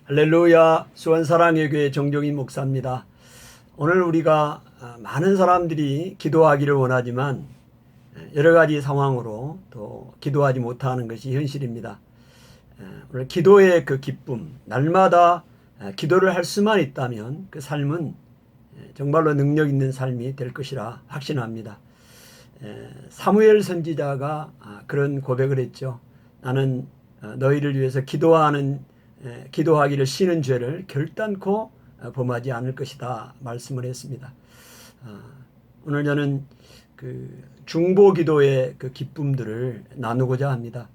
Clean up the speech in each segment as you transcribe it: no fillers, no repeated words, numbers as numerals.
할렐루야. 수원사랑의 교회 정종인 목사입니다. 오늘 우리가 많은 사람들이 기도하기를 원하지만 여러 가지 상황으로 또 기도하지 못하는 것이 현실입니다. 오늘 기도의 그 기쁨, 날마다 기도를 할 수만 있다면 그 삶은 정말로 능력 있는 삶이 될 것이라 확신합니다. 사무엘 선지자가 그런 고백을 했죠. 나는 너희를 위해서 기도하기를 쉬는 죄를 결단코 범하지 않을 것이다 말씀을 했습니다. 오늘 저는 그 중보 기도의 그 기쁨들을 나누고자 합니다.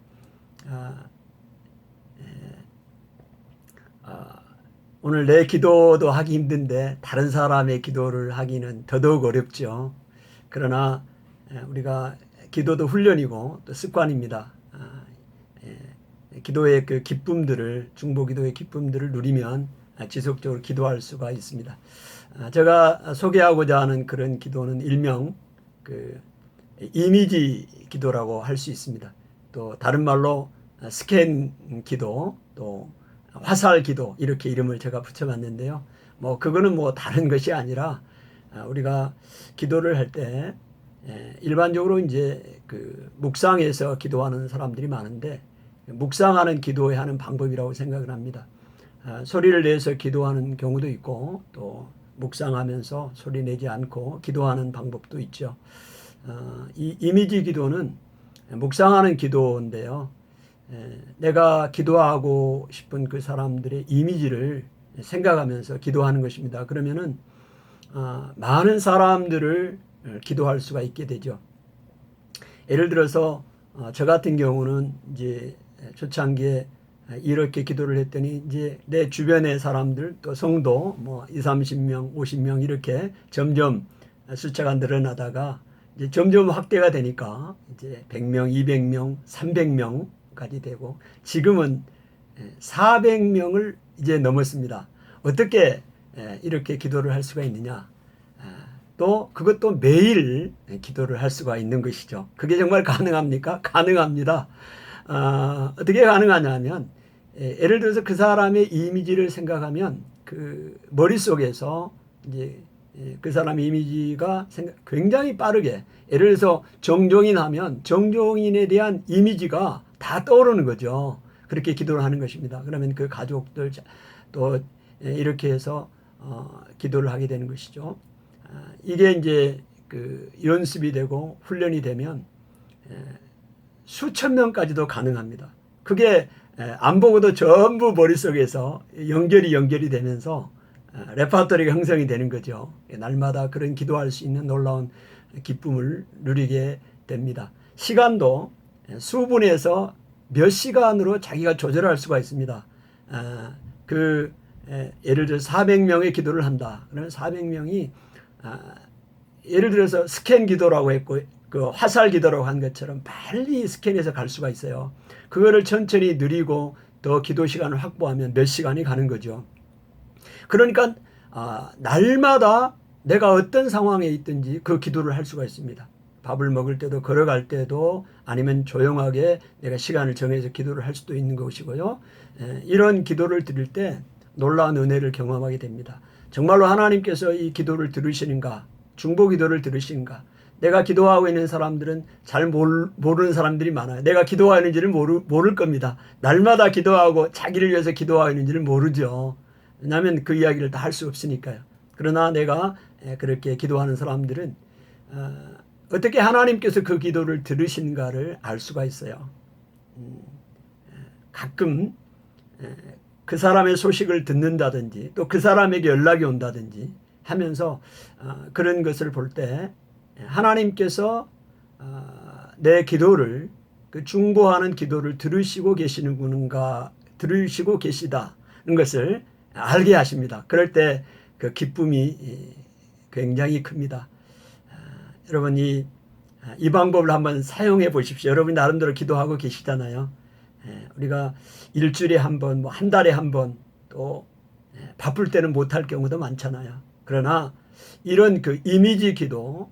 오늘 내 기도도 하기 힘든데 다른 사람의 기도를 하기는 더더욱 어렵죠. 그러나 우리가 기도도 훈련이고 또 습관입니다. 기도의 그 기쁨들을, 중보 기도의 기쁨들을 누리면 지속적으로 기도할 수가 있습니다. 제가 소개하고자 하는 그런 기도는 일명 그 이미지 기도라고 할 수 있습니다. 또 다른 말로 스캔 기도, 또 화살 기도, 이렇게 이름을 제가 붙여봤는데요. 그거는 다른 것이 아니라 우리가 기도를 할 때 일반적으로 이제 그 묵상해서 기도하는 사람들이 많은데, 묵상하는 기도에 하는 방법이라고 생각을 합니다. 소리를 내서 기도하는 경우도 있고, 또 묵상하면서 소리 내지 않고 기도하는 방법도 있죠. 이 이미지 기도는 묵상하는 기도인데요. 내가 기도하고 싶은 그 사람들의 이미지를 생각하면서 기도하는 것입니다. 그러면은 많은 사람들을 기도할 수가 있게 되죠. 예를 들어서 저 같은 경우는 이제 초창기에 이렇게 기도를 했더니 이제 내 주변의 사람들, 또 성도 20, 30명, 50명 이렇게 점점 숫자가 늘어나다가 이제 점점 확대가 되니까 이제 100명, 200명, 300명까지 되고 지금은 400명을 이제 넘었습니다. 어떻게 이렇게 기도를 할 수가 있느냐? 또 그것도 매일 기도를 할 수가 있는 것이죠. 그게 정말 가능합니까? 가능합니다. 어떻게 가능하냐면 예를 들어서 그 사람의 이미지를 생각하면 그 머릿속에서 이제 그 사람의 이미지가 굉장히 빠르게, 예를 들어서 정종인 하면 정종인에 대한 이미지가 다 떠오르는 거죠. 그렇게 기도를 하는 것입니다. 그러면 그 가족들 또 이렇게 해서 기도를 하게 되는 것이죠. 이게 이제 그 연습이 되고 훈련이 되면 수천 명까지도 가능합니다. 그게 안 보고도 전부 머릿속에서 연결이 되면서 레파토리가 형성이 되는 거죠. 날마다 그런 기도할 수 있는 놀라운 기쁨을 누리게 됩니다. 시간도 수분에서 몇 시간으로 자기가 조절할 수가 있습니다. 예를 들어 400명의 기도를 한다. 그러면 400명이 예를 들어서 스캔 기도라고 했고 그 화살 기도라고 한 것처럼 빨리 스캔해서 갈 수가 있어요. 그거를 천천히 느리고 더 기도 시간을 확보하면 몇 시간이 가는 거죠. 그러니까 날마다 내가 어떤 상황에 있든지 그 기도를 할 수가 있습니다. 밥을 먹을 때도, 걸어갈 때도, 아니면 조용하게 내가 시간을 정해서 기도를 할 수도 있는 것이고요. 이런 기도를 드릴 때 놀라운 은혜를 경험하게 됩니다. 정말로 하나님께서 이 기도를 들으시는가, 중보 기도를 들으시는가. 내가 기도하고 있는 사람들은 잘 모르는 사람들이 많아요. 내가 기도하는지를 모를 겁니다. 날마다 기도하고 자기를 위해서 기도하고 있는지를 모르죠. 왜냐하면 그 이야기를 다 할 수 없으니까요. 그러나 내가 그렇게 기도하는 사람들은 어떻게 하나님께서 그 기도를 들으신가를 알 수가 있어요. 가끔 그 사람의 소식을 듣는다든지 또 그 사람에게 연락이 온다든지 하면서 그런 것을 볼 때 하나님께서 내 기도를, 그 중보하는 기도를 들으시고 계시다는 것을 알게 하십니다. 그럴 때 그 기쁨이 굉장히 큽니다. 여러분 이 방법을 한번 사용해 보십시오. 여러분이 나름대로 기도하고 계시잖아요. 우리가 일주일에 한 번, 한 달에 한 번, 또 바쁠 때는 못할 경우도 많잖아요. 그러나 이런 그 이미지 기도,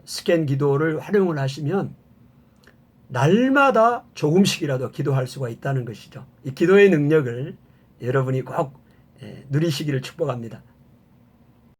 스캔 기도를 활용을 하시면 날마다 조금씩이라도 기도할 수가 있다는 것이죠. 이 기도의 능력을 여러분이 꼭 누리시기를 축복합니다.